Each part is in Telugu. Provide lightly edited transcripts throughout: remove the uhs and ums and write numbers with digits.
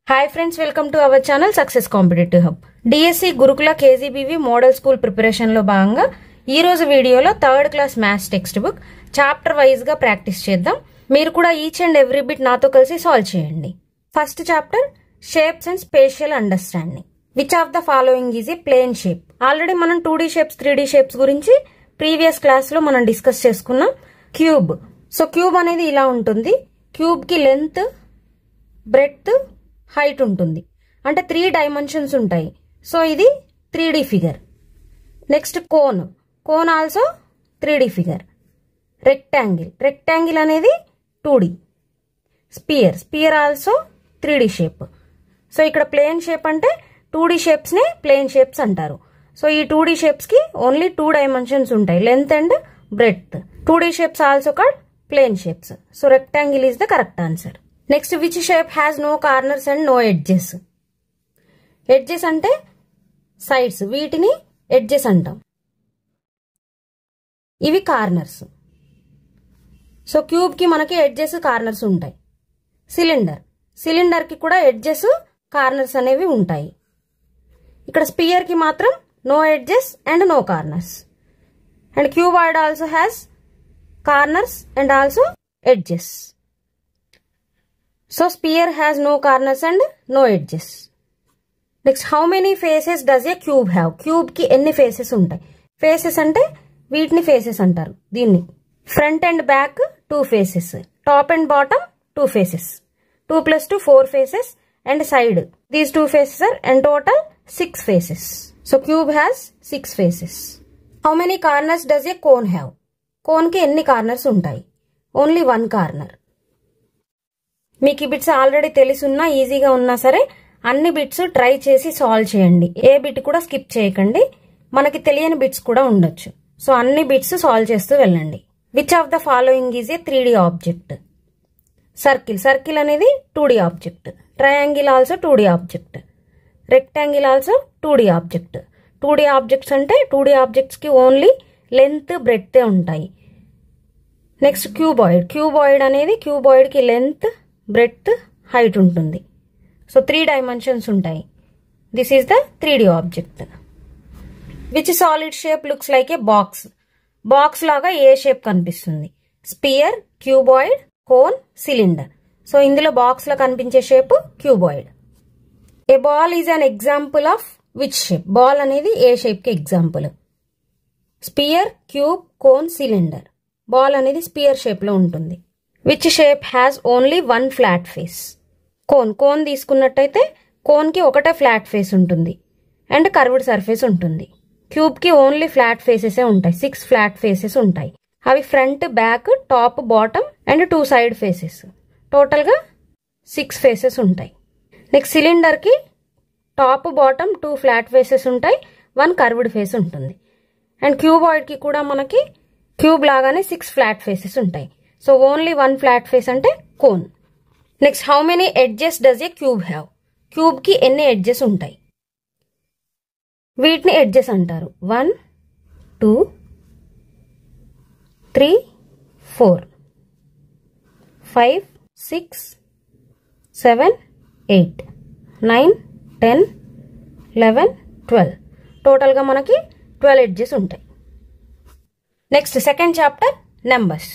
Hi friends, welcome to our channel Success Competitive Hub. DSC Gurukula KGBV model school preparation లో భాగంగా ఈ రోజు వీడియోలో 3rd class maths text book chapter wise గా ప్రాక్టీస్ చేద్దాం. మీరు కూడా ఈచ్ అండ్ ఎవ్రీ బిట్ నాతో కలిసి సాల్వ్ చేయండి. First chapter shapes and spatial understanding. Which of the following is a plane shape? Already మనం 2D షేప్స్ 3D షేప్స్ గురించి ప్రీవియస్ క్లాస్ లో మనం డిస్కస్ చేసుకున్నాం. క్యూబ్. సో క్యూబ్ అనేది ఇలా ఉంటుంది. క్యూబ్ కి లెంత్, బ్రెడ్త్, హైట్ ఉంటుంది. అంటే 3 డైమెన్షన్స్ ఉంటాయి. సో ఇది 3D figure. Next cone. Cone also 3D figure. Rectangle. Rectangle అనేది 2D. Sphere. Sphere also 3D shape. So ఇక్కడ ప్లేన్ షేప్ అంటే 2D షేప్స్ నే ప్లేన్ షేప్స్ అంటారు. సో ఈ 2D షేప్స్ కి ఓన్లీ 2 డైమెన్షన్స్ ఉంటాయి, length and breadth. 2D shapes also called plane shapes. So rectangle is the correct answer. Next which shape has no corners and no edges? Edges అంటే సైడ్స్, వీటిని ఎడ్జెస్ అంటాం. ఇవి కార్నర్స్. సో క్యూబ్ కి మనకి ఎడ్జెస్, కార్నర్స్ ఉంటాయి. సిలిండర్. సిలిండర్ కి కూడా ఎడ్జెస్, కార్నర్స్ అనేవి ఉంటాయి. ఇక్కడ స్పియర్ కి మాత్రం no edges and no corners. And cuboid also has corners and also edges. So sphere has no corners and no edges. Next, how many faces does a cube have? Cube ki enni faces ఉంటాయి? Faces అంటే వీటిని faces అంటారు. దీన్ని front and back 2 faces, top and bottom 2 faces, 2 plus 2 4 faces, and side these 2 faces are and total 6 faces. So cube has 6 faces. How many corners does a cone have? Cone ki enni corners ఉంటాయి? Only 1 corner. మీకు ఈ బిట్స్ ఆల్రెడీ తెలుసున్నా, ఈజీగా ఉన్నా సరే అన్ని బిట్స్ ట్రై చేసి సాల్వ్ చేయండి. ఏ బిట్ కూడా స్కిప్ చేయకండి. మనకి తెలియని బిట్స్ కూడా ఉండొచ్చు. సో అన్ని బిట్స్ సాల్వ్ చేస్తూ వెళ్ళండి. Which of the following is a 3D object? Circle. Circle అనేది 2D object. Triangle also 2D object. Rectangle also 2D object. 2D objects అంటే 2D ఆబ్జెక్ట్స్ కి ఓన్లీ లెంత్, బ్రెడ్త్ ఉంటాయి. Next cuboid. క్యూబాయిడ్ అనేది క్యూబాయిడ్ కి లెంత్, బ్రెడ్త్, హైట్ ఉంటుంది. సో 3 డైమెన్షన్స్ ఉంటాయి. This is the 3D object. Which solid shape looks like a box? Box లాగా ఏ షేప్ కనిపిస్తుంది? Sphere, cuboid, cone, cylinder. So ఇందులో బాక్స్ లో కనిపించే shape cuboid. A ball is an example of which shape? Ball అనేది ఏ షేప్ కి example? Sphere, cube, cone, cylinder. Ball అనేది స్పియర్ షేప్ లో ఉంటుంది. Which shape has only 1 flat face? Cone. Cone తీసుకున్నట్టయితే కోన్ కి ఒకటే ఫ్లాట్ ఫేస్ ఉంటుంది అండ్ కర్వ్డ్ సర్ఫేస్ ఉంటుంది. క్యూబ్ కి ఓన్లీ ఫ్లాట్ ఫేసెస్ ఉంటాయి. 6 ఫ్లాట్ ఫేసెస్ ఉంటాయి. అవి front, back, top, bottom and 2 side faces. Total గా 6 ఫేసెస్ ఉంటాయి. నెక్స్ట్ సిలిండర్ కి టాప్, బాటమ్ 2 ఫ్లాట్ ఫేసెస్ ఉంటాయి, 1 కర్వ్డ్ ఫేస్ ఉంటుంది. అండ్ క్యూబాయిడ్ కి కూడా మనకి క్యూబ్ లాగానే 6 ఫ్లాట్ ఫేసెస్ ఉంటాయి. సో ఓన్లీ 1 ఫ్లాట్ ఫేస్ అంటే cone. Next, how many edges does A cube have? Cube కి ఎన్ని ఎడ్జెస్ ఉంటాయి? వీటిని ఎడ్జెస్ అంటారు. 1 2 3 4 5 6 7 8 9 10 11 12. టోటల్ గా మనకి 12 ఎడ్జెస్ ఉంటాయి. Next second chapter numbers.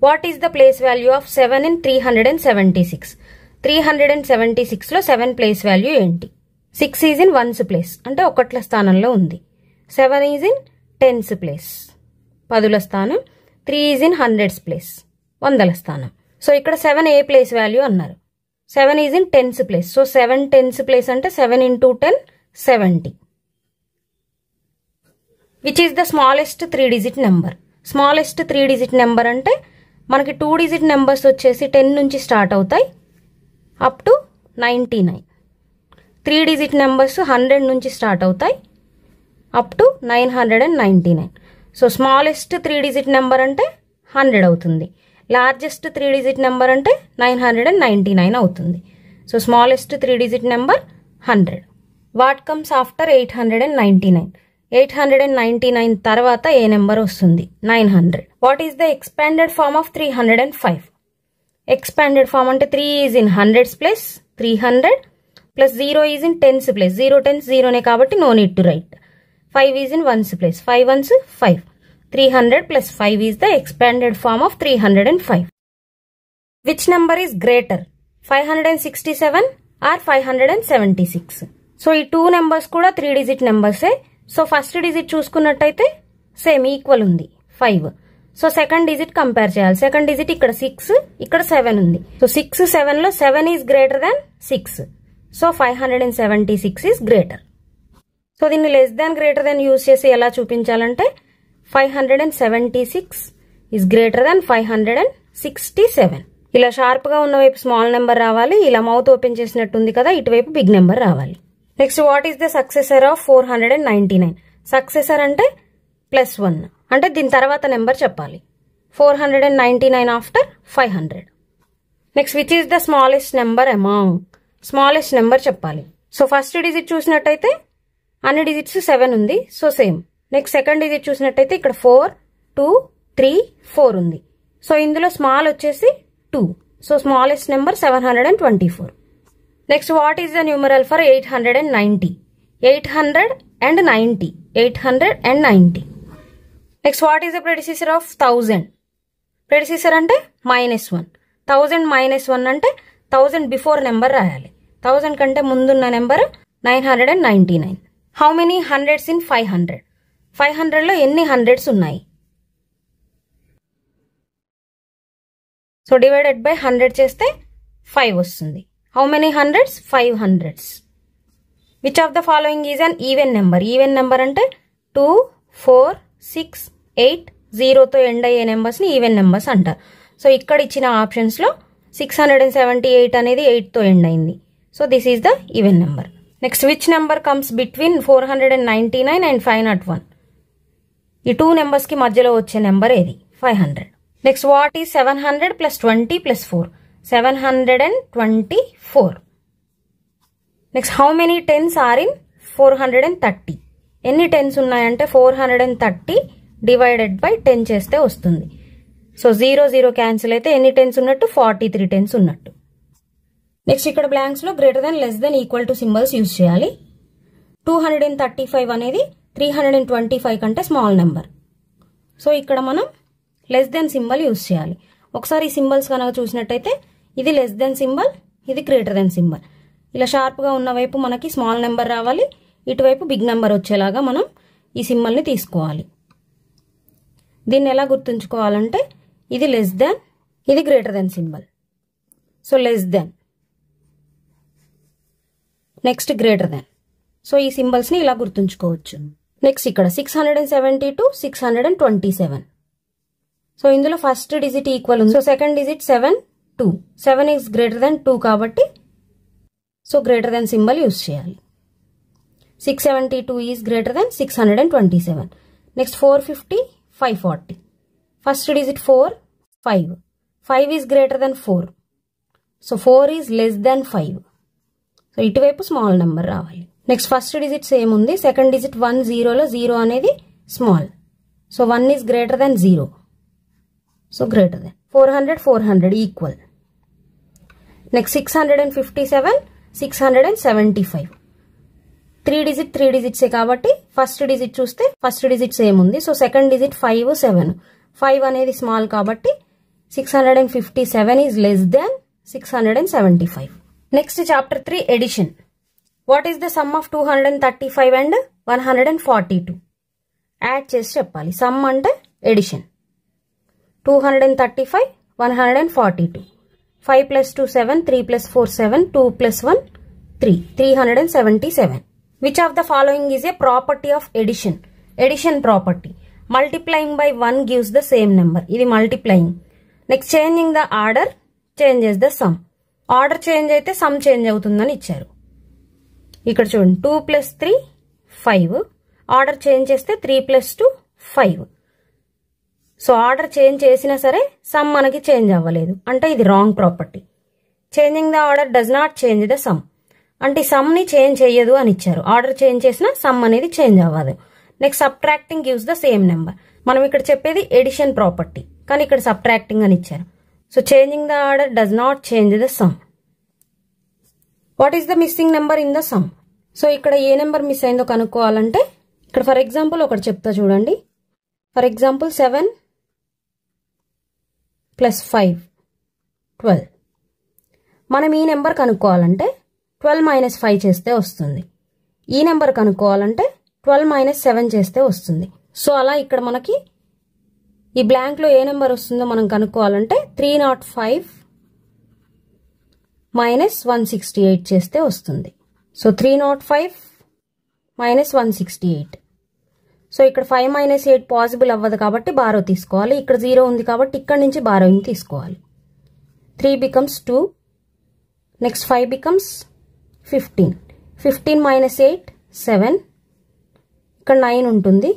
What is the place value of 7 in 376? 376 లో 7 ప్లేస్ వాల్యూ ఏంటి? 6 ఈజ్ ఇన్ 1th ప్లేస్, అంటే ఒకట్ల స్థానంలో ఉంది. 7 ఈజ్ ఇన్ 10th ప్లేస్, 10ల స్థానం. 3 ఈజ్ ఇన్ 100th ప్లేస్, 100ల స్థానం. సో ఇక్కడ 7 ఏ ప్లేస్ వాల్యూ అన్నారు? 7 is in 10th place. So 7 10th place అంటే 7 into 10 70. Which is the smallest 3 digit number? Smallest 3 digit number అంటే మనకి 2 digit నెంబర్స్ వచ్చేసి 10 నుంచి స్టార్ట్ అవుతాయి అప్ టు 99. 3 digit నెంబర్స్ 100 నుంచి స్టార్ట్ అవుతాయి up to 999. So smallest 3 digit number అంటే 100 అవుతుంది. లార్జెస్ట్ 3 digit నెంబర్ అంటే 999 అవుతుంది. So smallest 3 digit number 100. What comes after 899? 899 తర్వాత ఏ నెంబర్ వస్తుంది? 900. What is the expanded form of 305? Expanded form అంటే 3 is in 100th place, 300 plus 0 is in tens place. 0 tens 0 ne kabatti no need to write. 5 is in ones place. 5 ones 5. 300 plus 5 is the expanded form of 305. Which number is greater? 567 or 576? So ఈ 2 numbers కూడా 3 digit numbers. So first digit చూసుకున్నట్టయితే సేమ్ ఈక్వల్ ఉంది 5. సో సెకండ్ డిజిట్ కంపేర్ చేయాలి. సెకండ్ డిజిట్ ఇక్కడ 6, ఇక్కడ 7 ఉంది. సో 6 7 లో 7 is greater than 6. So 576 is greater. So దీన్ని less than greater than use చేసి ఎలా చూపించాలంటే 576 ఈజ్ గ్రేటర్ దాన్ 567. ఇలా షార్ప్ గా ఉన్న వైపు స్మాల్ నెంబర్ రావాలి. ఇలా మౌత్ ఓపెన్ చేసినట్టుంది కదా, ఇటువైపు బిగ్ నెంబర్ రావాలి. Next what is the successor of 499? Successor అంటే +1 అంటే దీని తర్వాత నెంబర్ చెప్పాలి. 499 after 500. Next which is the smallest number among? Smallest number చెప్పాలి. సో ఫస్ట్ డిజిట్ చూసినట్టయితే అన్ని డిజిట్స్ 7 ఉంది. So same. Next second digit చూసినట్టయితే ఇక్కడ 4 2 3 4 ఉంది. సో ఇందులో స్మాల్ వచ్చేసి 2. So smallest number 724. Next what is the numeral for 890? 890. 890. Next what is the predecessor of 1000? Predecessor అంటే -1. 1000 -1 అంటే 1000 బిఫోర్ నెంబర్ రాయాలి. 1000 కంటే ముందున్న number 999. How many hundreds in 500? 500 లో ఎన్ని హండ్రెడ్స్ ఉన్నాయి? సో డివైడెడ్ బై 100 చేస్తే 5 వస్తుంది. How many hundreds? 5 hundreds. Which of the following is an even number? Even number అంటే 2 4 6 8 0తో ఎండ్ అయ్యే నెంబర్స్ ని ఈవెన్ నెంబర్స్ అంటారు. సో ఇక్కడ ఇచ్చిన ఆప్షన్స్ లో 678 అనేది 8తో ఎండ్ అయింది. So this is the even number. Next which number comes between 499 and 501? ఈ 2 నెంబర్స్ కి మధ్యలో వచ్చే నెంబర్ ఏది? 500. Next what is 700 + 20 + 4? 724. Next how many tens are in 430? ఎన్ని టెన్స్ ఉన్నాయంటే 430 డివైడెడ్ బై 10 చేస్తే వస్తుంది. సో 0 0 క్యాన్సిల్ అయితే ఎన్ని టెన్స్ ఉన్నట్టు? 43 టెన్స్ ఉన్నట్టు. నెక్స్ట్ ఇక్కడ బ్లాంక్స్ లో greater than less than equal to symbols use చేయాలి. 235 అనేది 325 కంటే స్మాల్ నెంబర్. సో ఇక్కడ మనం లెస్ దెన్ సింబల్ యూజ్ చేయాలి. ఒకసారి ఈ సింబల్స్ కనుక చూసినట్టయితే ఇది లెస్ దెన్ సింబల్, ఇది గ్రేటర్ దెన్ సింబల్. ఇలా షార్ప్ గా ఉన్న వైపు మనకి స్మాల్ నెంబర్ రావాలి, ఇటువైపు బిగ్ నెంబర్ వచ్చేలాగా మనం ఈ సింబల్ ని తీసుకోవాలి. దీన్ని ఎలా గుర్తుంచుకోవాలంటే ఇది లెస్ దెన్, ఇది greater than symbol. So less than, next greater than. So ఈ సింబల్స్ ని ఇలా గుర్తుంచుకోవచ్చు. నెక్స్ట్ ఇక్కడ 672 627. సో ఇందులో ఫస్ట్ డిజిట్ ఈక్వల్ ఉంది. So second digit 7 2. 7 is greater then 2 కాబట్టి so greater than symbol use చేయాలి. 672 is greater then 627. Next 450 540. First digit 4 5. 5 is greater then 4. So 4 is less than 5. So ఇటువైపు స్మాల్ నెంబర్ రావాలి. నెక్స్ట్ ఫస్ట్ డిజిట్ సేమ్ ఉంది. సెకండ్ డిజిట్ 1 0లో 0 అనేది small. So 1 is greater than 0. So greater than 400 400 equal. Next 657 675. 3 డిజిట్సే కాబట్టి ఫస్ట్ డిజిట్ చూస్తే ఫస్ట్ డిజిట్ సేమ్ ఉంది. So second digit 5 7. 5 అనేది స్మాల్ కాబట్టి 657 is less than 675. Next chapter 3 addition. What is the sum of 235 and 142? Add చేసి చెప్పాలి. సమ్ అంటే edition. 235 142. 5 + 2 7, 3 + 4 7, 2 + 1 3. 377. Which of the following is a property of addition? Addition property. Multiplying by 1 gives the same number. ఇది multiplying. Next changing the order changes the sum. Order change అయితే సమ్ చేంజ్ అవుతుందని ఇచ్చారు. ఇక్కడ చూడండి 2 + 3 5. ఆర్డర్ చేంజ్ చేస్తే 3 + 2 5. సో ఆర్డర్ చేంజ్ చేసినా సరే సమ్ మనకి చేంజ్ అవ్వలేదు అంటే ఇది wrong property. Changing the order does not change the sum అంటే సమ్ ని చేంజ్ చేయదు అని ఇచ్చారు. ఆర్డర్ చేంజ్ చేసినా సమ్ అనేది చేంజ్ అవ్వదు. Next subtracting gives the same number. మనం ఇక్కడ చెప్పేది ఎడిషన్ ప్రాపర్టీ కానీ ఇక్కడ సబ్ట్రాక్టింగ్ అని ఇచ్చారు. So changing the order does not change the sum. What is the missing number in the sum? So ఇక్కడ ఏ నెంబర్ మిస్ అయిందో కనుక్కోవాలంటే ఇక్కడ ఫర్ ఎగ్జాంపుల్ ఒకటి చెప్తా చూడండి. For example 7 + 5 12. మనం ఈ నెంబర్ కనుక్కోవాలంటే 12 - 5 చేస్తే వస్తుంది. ఈ నెంబర్ కనుక్కోవాలంటే 12 - 7 చేస్తే వస్తుంది. సో అలా ఇక్కడ మనకి ఈ బ్లాంక్లో ఏ నెంబర్ వస్తుందో మనం కనుక్కోవాలంటే 305 - 168 చేస్తే వస్తుంది. సో 305 - 168. సో ఇక్కడ 5 - 8 పాసిబుల్ అవ్వదు కాబట్టి బారో తీసుకోవాలి. ఇక్కడ 0 ఉంది కాబట్టి ఇక్కడ నుంచి బారోయింగ్ తీసుకోవాలి. 3 becomes 2. Next 5 becomes 15. 15 - 8 7. ఇక్కడ 9 ఉంటుంది.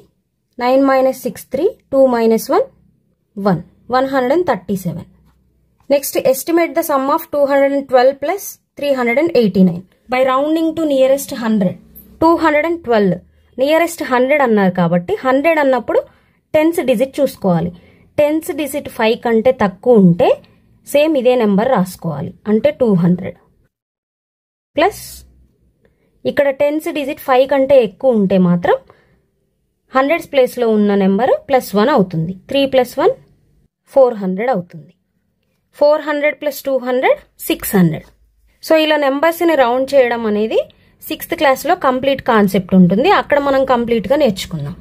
9 - 6 3. 2 - 1 1. 137. Next estimate the sum of 212 + 389 by rounding to nearest 100. 212 nearest 100 అన్నారు కాబట్టి 100 అన్నప్పుడు 10th డిజిట్ చూసుకోవాలి. 10th డిజిట్ 5 కంటే తక్కువ ఉంటే సేమ్ ఇదే నెంబర్ రాసుకోవాలి. అంటే 200 ప్లస్ ఇక్కడ 10th డిజిట్ 5 కంటే ఎక్కువ ఉంటే మాత్రం 100s ప్లేస్లో ఉన్న నెంబర్ +1 అవుతుంది. 3 + 1 400 అవుతుంది. 400 + 200 600. సో ఇలా నెంబర్స్ని రౌండ్ చేయడం అనేది 6th క్లాస్లో కంప్లీట్ కాన్సెప్ట్ ఉంటుంది. అక్కడ మనం కంప్లీట్గా నేర్చుకున్నాం.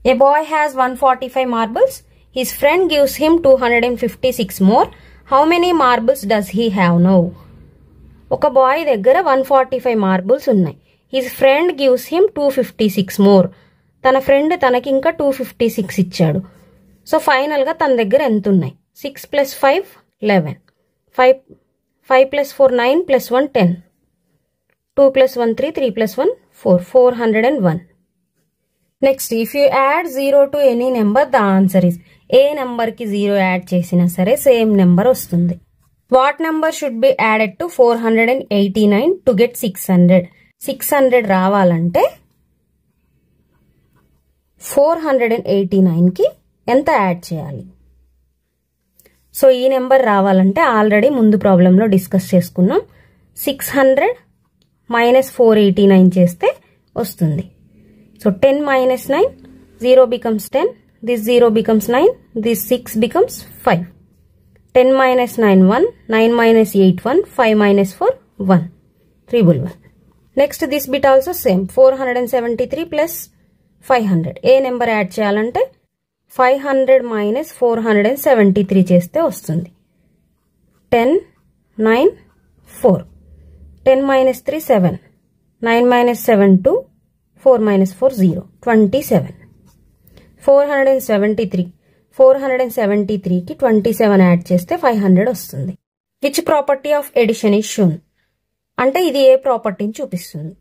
A boy has 145 marbles. His friend gives him 256 more. How many marbles does he have now? ఒక బాయ్ దగ్గర 145 మార్బుల్స్ ఉన్నాయి. His friend gives him 256 more. తన ఫ్రెండ్ తనకి ఇంకా 256 ఇచ్చాడు. సో ఫైనల్గా తన దగ్గర ఎంత ఉన్నాయి? 6 + 5 11. 5 + 4 9 + 1 10. 2 + 1 3 3 + 1 4 401. Next if you add 0 to any number the answer is. ఏ నెంబర్కి 0 యాడ్ చేసినా సరే సేమ్ నెంబర్ వస్తుంది. What number should be added to 489 to get 600? 600 రావాలంటే 489కి ఎంత యాడ్ చేయాలి? సో ఈ నెంబర్ రావాలంటే ఆల్రెడీ ముందు ప్రాబ్లంలో డిస్కస్ చేసుకున్నాం. 600 - 489 చేస్తే వస్తుంది. So 10 - 9 0 becomes 10. This 0 becomes 9. This 6 becomes 5. 10 - 9 1. 9 - 8 1. 5 - 4 1. 311. Next this bit also same. 473 + 500. A number add చేయాలంటే 500 - 473 చేస్తే వస్తుంది. 10 9 4. 10 - 3 7. 9 - 7 2. 4 - 4 0. 27. 473కి 27 యాడ్ చేస్తే 500 వస్తుంది. Which property of addition is shown? అంటే ఇది ఏ ప్రాపర్టీని చూపిస్తుంది?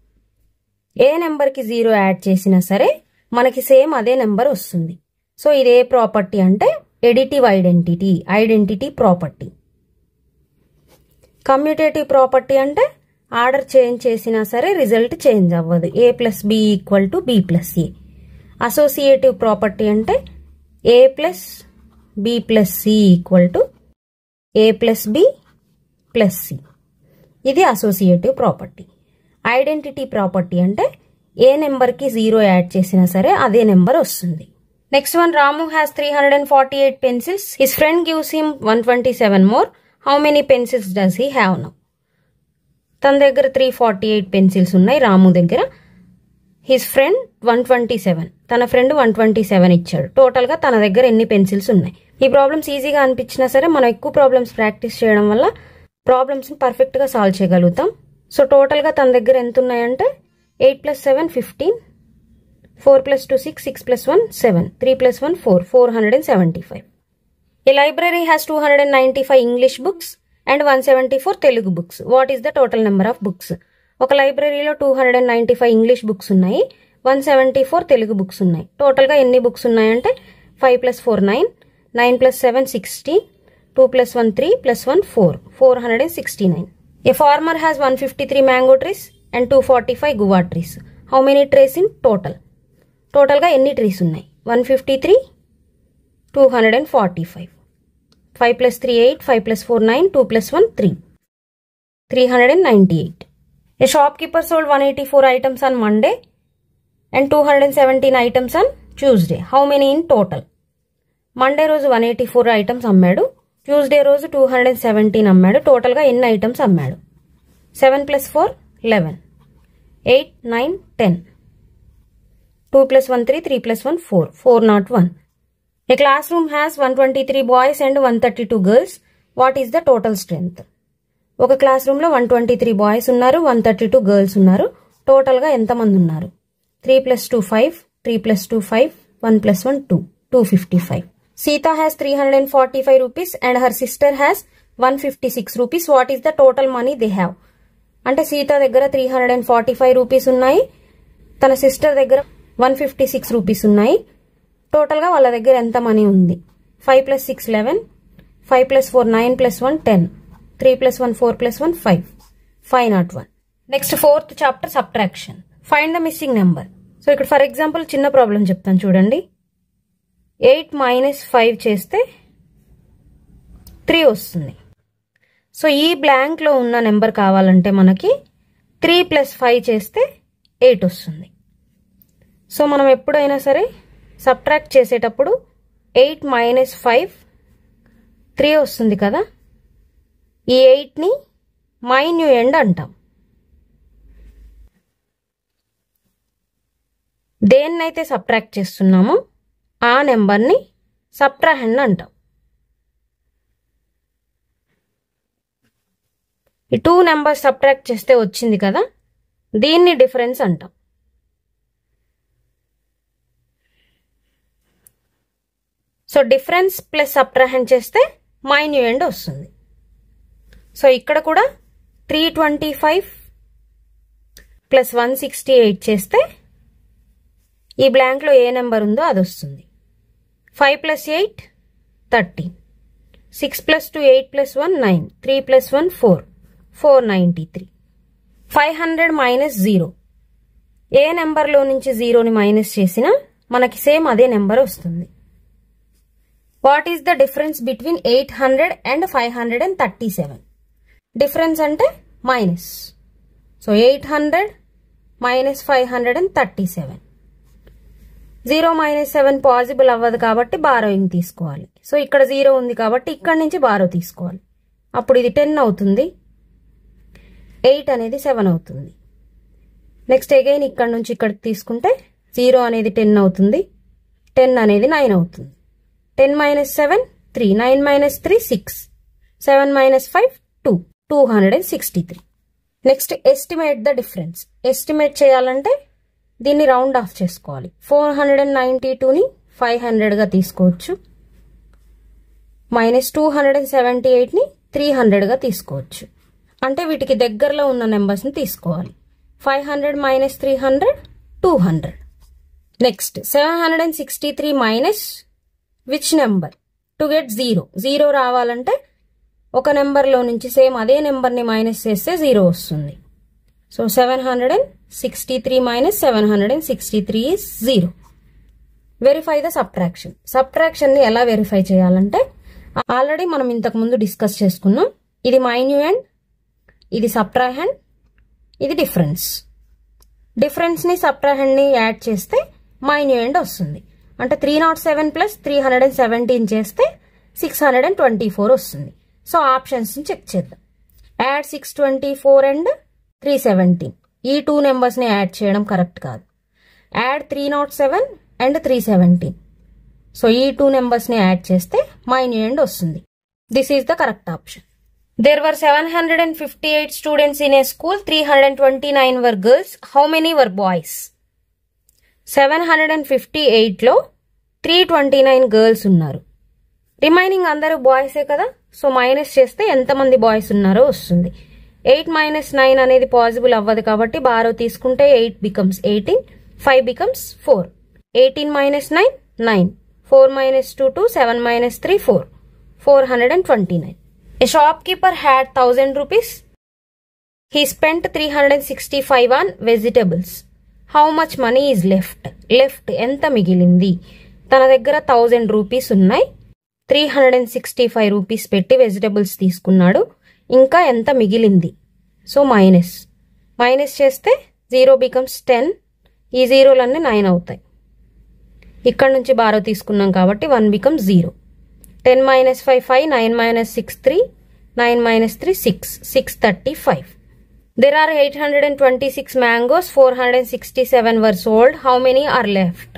ఏ నెంబర్కి 0 యాడ్ చేసినా సరే మనకి సేమ్ అదే నెంబర్ వస్తుంది. సో ఇది ఏ ప్రాపర్టీ అంటే additive identity property. Commutative property అంటే ఆర్డర్ చేంజ్ చేసినా సరే రిజల్ట్ చేంజ్ అవ్వదు. A + B = B + A. Associative property అంటే A + B + C = A + B + C. ఇది అసోసియేటివ్ ప్రాపర్టీ. ఐడెంటిటీ ప్రాపర్టీ అంటే ఏ నెంబర్కి 0 యాడ్ చేసినా సరే అదే నెంబర్ వస్తుంది. Next one, Ramu has 348 pencils. His friend gives him 127 more. How many pencils does he have now? తన దగ్గర 348 పెన్సిల్స్ ఉన్నాయి రాము దగ్గర. His friend 127. తన ఫ్రెండ్ 127 ఇచ్చాడు. టోటల్గా తన దగ్గర ఎన్ని పెన్సిల్స్ ఉన్నాయి? ఈ ప్రాబ్లమ్స్ ఈజీగా అనిపించినా సరే మనం ఎక్కువ ప్రాబ్లమ్స్ ప్రాక్టీస్ చేయడం వల్ల ప్రాబ్లమ్స్ని పర్ఫెక్ట్గా సాల్వ్ చేయగలుగుతాం. సో టోటల్గా తన దగ్గర ఎంత ఉన్నాయంటే 8 + 7 15. 4 + 2 6. 6 + 1 7. 3 + 1 4. 475. A library has 295 English books and 174 Telugu books. What is the total number of books? ఒక లైబ్రరీలో 295 ఇంగ్లీష్ బుక్స్ ఉన్నాయి, 174 తెలుగు బుక్స్ ఉన్నాయి. టోటల్గా ఎన్ని బుక్స్ ఉన్నాయంటే 5 + 4 9. 9 + 7 16. 2 + 1 3 + 1 4. 469. A farmer has 153 mango trees and 245 guava trees. How many trees in total? టోటల్గా ఎన్ని ట్రీస్ ఉన్నాయి? 153 245. 5 + 3 8. 5 + 4 9. 2 + 1 3. 398. A shopkeeper sold 184 items on Monday and 217 items on Tuesday. How many in total? Monday రోజు 184 items అమ్మాడు, Tuesday రోజు 217 అమ్మాడు. టోటల్గా ఎన్ని items అమ్మాడు? 7 + 4 11, 8 9 10, 2 + 1 3, 3 + 1 4, 401. A classroom has 123 boys and 132 girls. What is the total strength? ఒక క్లాస్ రూమ్ లో 123 బాయ్స్ ఉన్నారు, 132 గర్ల్స్ ఉన్నారు. టోటల్ గా ఎంత మంది ఉన్నారు? 3 + 2 5, 3 + 2 5, 1 + 1 2, 255. Sita has 345 rupees and her sister has 156 rupees. What is the total money they have? అంటే సీత దగ్గర 345 రూపీస్ ఉన్నాయి, తన సిస్టర్ దగ్గర 156 రూపీస్ ఉన్నాయి. టోటల్ గా వాళ్ళ దగ్గర ఎంత మనీ ఉంది? 5 + 6 11, 5 + 4 9 + 1 10, 3 + 1 4 + 1 5, 501. Next 4th chapter subtraction. Find the missing number. So ఇక్కడ ఫర్ ఎగ్జాంపుల్ చిన్న ప్రాబ్లం చెప్తాను చూడండి. 8 - 5 చేస్తే 3 వస్తుంది. సో ఈ బ్లాంక్ లో ఉన్న నెంబర్ కావాలంటే మనకి 3 + 5 చేస్తే 8 వస్తుంది. సో మనం ఎప్పుడైనా సరే సబ్ట్రాక్ట్ చేసేటప్పుడు 8 - 5 3 వస్తుంది కదా, ఈ 8ని మైన్యూఎండ్ అంటాం. దేన్నైతే సబ్ట్రాక్ట్ చేస్తున్నామో ఆ నెంబర్ని సబ్ట్రాహెండ్ అంటాం. ఈ 2 నెంబర్స్ సబ్ట్రాక్ట్ చేస్తే వచ్చింది కదా, దీన్ని డిఫరెన్స్ అంటాం. సో డిఫరెన్స్ ప్లస్ సబ్ట్రాహెండ్ చేస్తే మైన్యూఎండ్ వస్తుంది. సో ఇక్కడ కూడా 325 + 168 చేస్తే ఈ బ్లాంక్ లో ఏ నెంబర్ ఉందో అది వస్తుంది. 5 + 8 13, 6 + 2 8 + 1 9, 3 + 1 4, 493. 500 - 0. ఏ నెంబర్లో నుంచి 0ని మైనస్ చేసినా మనకి సేమ్ అదే నెంబర్ వస్తుంది. What is the difference between 800 and 537? Difference అంటే మైనస్. సో 800 - 537. 0 - 7 పాసిబుల్ అవ్వదు కాబట్టి బారోయింగ్ తీసుకోవాలి. సో ఇక్కడ 0 ఉంది కాబట్టి ఇక్కడ నుంచి బారో తీసుకోవాలి. అప్పుడు ఇది 10 అవుతుంది, 8 అనేది 7 అవుతుంది. నెక్స్ట్ అగైన్ ఇక్కడ నుంచి ఇక్కడికి తీసుకుంటే 0 అనేది 10 అవుతుంది, 10 అనేది 9 అవుతుంది. 10 - 7 3, 9 - 3 6, 7 - 5 2, 263. Next estimate the difference. Estimate చేయాలంటే దీన్ని రౌండ్ ఆఫ్ చేసుకోవాలి. 492ని 500గా తీసుకోవచ్చు, -278ని 300గా తీసుకోవచ్చు. అంటే వీటికి దగ్గరలో ఉన్న నెంబర్స్ని తీసుకోవాలి. 500 - 300 200. Next 763 minus which number to get 0. 0 రావాలంటే ఒక నెంబర్లో నుంచి సేమ్ అదే నెంబర్ని మైనస్ చేస్తే 0 వస్తుంది. So 763 - 763 is 0. Verify the subtraction. సబ్ట్రాక్షన్ని ఎలా వెరిఫై చేయాలంటే ఆల్రెడీ మనం ఇంతకు ముందు డిస్కస్ చేసుకున్నాం. ఇది మైన్యూఎండ్, ఇది సబ్ట్రాహెండ్, ఇది డిఫరెన్స్. డిఫరెన్స్ని సబ్ట్రాహెండ్ని యాడ్ చేస్తే మైన్యూఎండ్ వస్తుంది. అంటే 307 + 317 చేస్తే 624 వస్తుంది. సో ఆప్షన్స్ చెక్ చేద్దాం. Add 624 and 317. ఈ 2 నెంబర్స్ని యాడ్ చేయడం కరెక్ట్ కాదు. Add 307 and 317. సో ఈ 2 నెంబర్స్ని యాడ్ చేస్తే మైన్యూఎండ్ వస్తుంది. This is the correct option. There were 758 students in a school. 329 were girls. How many were boys? 758లో 329 girls ఉన్నారు. రిమైనింగ్ అందరూ బాయ్సే కదా, సో మైనస్ చేస్తే ఎంతమంది బాయ్స్ ఉన్నారో వస్తుంది. 8 - 9 అనేది పాసిబుల్ అవ్వదు కాబట్టి బారో తీసుకుంటే 8 becomes 18, 5 becomes 4. 18 - 9 9, 4 - 2 2, 7 - 3 4, 429. A shopkeeper had 1000 rupees. He spent 365 on vegetables. How much money is left? Left ఎంత మిగిలింది? తన దగ్గర 1000 రూపీస్ ఉన్నాయి, 365 రూపీస్ పెట్టి వెజిటబుల్స్ తీసుకున్నాడు, ఇంకా ఎంత మిగిలింది? సో మైనస్ చేస్తే 0 becomes 10. ఈ జీరోలన్నీ 9 అవుతాయి. ఇక్కడ నుంచి బారో తీసుకున్నాం కాబట్టి 1 becomes 0. 10 minus 5 5, 9 minus 6 3, 9 minus 3 6, 635. There are 826 mangoes, 467 were sold. How many are left?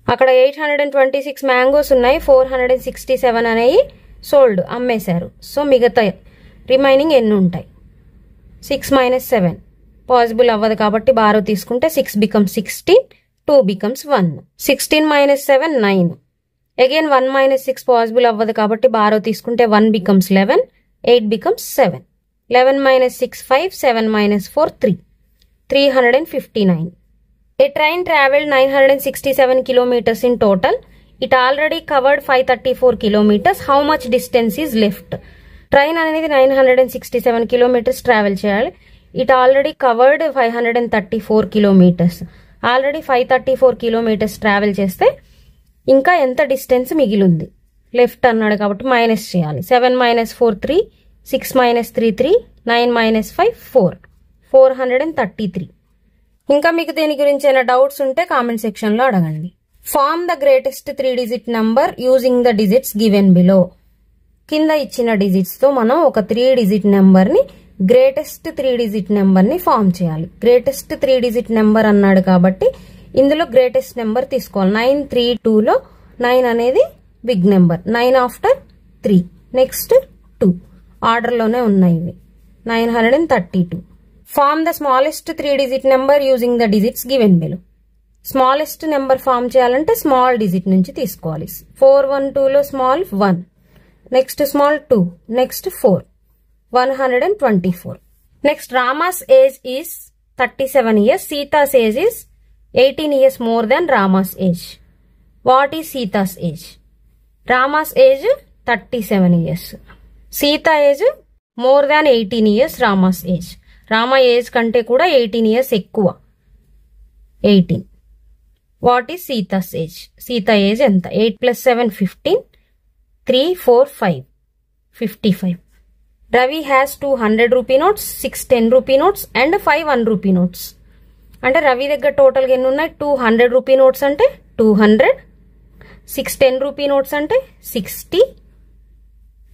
అక్కడ 826 మ్యాంగోస్ ఉన్నాయి, 467 అనేవి సోల్డ్ అమ్మేశారు. సో మిగతా రిమైనింగ్ ఎన్ని ఉంటాయి? 6 minus 7 పాసిబుల్ అవ్వదు కాబట్టి బారో తీసుకుంటే 6 becomes 16, 2 becomes 1. 16 minus 7 9. Again 1 minus 6 possible అవ్వదు కాబట్టి బారో తీసుకుంటే 1 becomes 11, 8 becomes 7. 11 minus 6 5, 7 minus 4 3. 359. A train travelled 967 kilometers in total. It already covered 534 kilometers. How much distance is left? Train అనేది 967 kilometers travel చేయాలి. It already covered 534 kilometers. Already 534 kilometers travel చేస్తే ఇంకా ఎంత డిస్టెన్స్ మిగిలింది? లెఫ్ట్ అన్నాడు కాబట్టి మైనస్ చేయాలి. 7 minus 4 3, 6 minus 3 3, 9 minus 5 4. 433. ఇంకా మీకు దీని గురించి ఏమైనా డౌట్స్ ఉంటే కామెంట్ సెక్షన్లో అడగండి. Form the greatest 3-digit number using the digits given below. కింద ఇచ్చిన డిజిట్స్తో మనం ఒక 3-digit నెంబర్ని గ్రేటెస్ట్ 3-digit నెంబర్ని ఫామ్ చేయాలి. గ్రేటెస్ట్ 3-digit నెంబర్ అన్నాడు కాబట్టి ఇందులో గ్రేటెస్ట్ నెంబర్ తీసుకోవాలి. 932లో 9 అనేది బిగ్ నెంబర్. 9 ఆఫ్టర్ 3, నెక్స్ట్ 2 ఆర్డర్లోనే ఉన్నాయి ఇవి. 932. Form the smallest 3-digit number using the digits given below. Smallest number form చేయాలంటే స్మాల్ డిజిట్ నుంచి తీసుకోవాలి. 412లో small 1, next small 2, next 4. 124. Next Rama's age is 37 years. Sita's age is 18 years more than Rama's age. What is Sita's age? Rama's age 37 years. Sita age more than 18 years Rama's age. Rama age కంటే కూడా 18 years ఎక్కువ, 18. What is Sita's age? Sita age ఎంత? 8 + 7 15, 3 4 5 55. Ravi has 2 100 rupee notes, 6 10 rupee notes and 5 1 rupee notes. అంటే రవి దగ్గర టోటల్గా ఎన్ని ఉన్నాయి? 2 100 rupee notes అంటే 200, 6 10 rupee notes అంటే 60,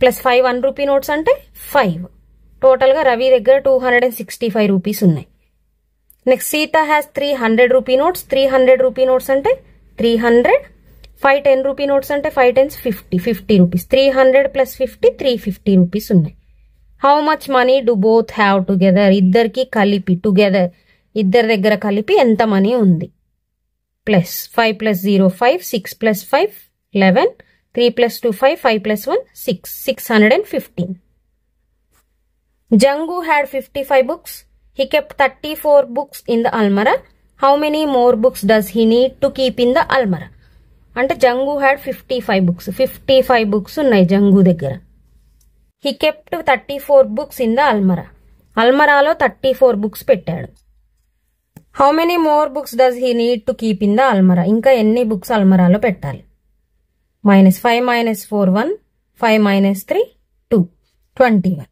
ప్లస్ 5 1 rupee notes అంటే 5. టోటల్గా రవి దగ్గర 265 రూపీస్ ఉన్నాయి. Next Sita has 3 100 rupee notes, 300 rupee notes అంటే 300, 5 10 rupee notes అంటే 5 10s 50 రూపీస్. 300 + 50 350 రూపీస్ ఉన్నాయి. How much money do both have together? ఇద్దరికి కలిపి, టుగెదర్ ఇద్దరి దగ్గర కలిపి ఎంత మనీ ఉంది? Plus 5 + 0 5, 6 + 5 11, 3 + 2 5, 5 + 1 6, 615. Jangu had 55 books. He kept 34 books in the almara. How many more books does he need to keep in the almara? అంటే జంగు హ్యాడ్ 55 books. 55 books ఉన్నాయి జంగు దగ్గర. He kept 34 books in the almara. అల్మరాలో 34 books పెట్టాడు. How many more books does he need to keep in the almara? ఇంకా ఎన్ని బుక్స్ అల్మరాలో పెట్టాలి? -5 - 4 1, 5 - 3 2, 21.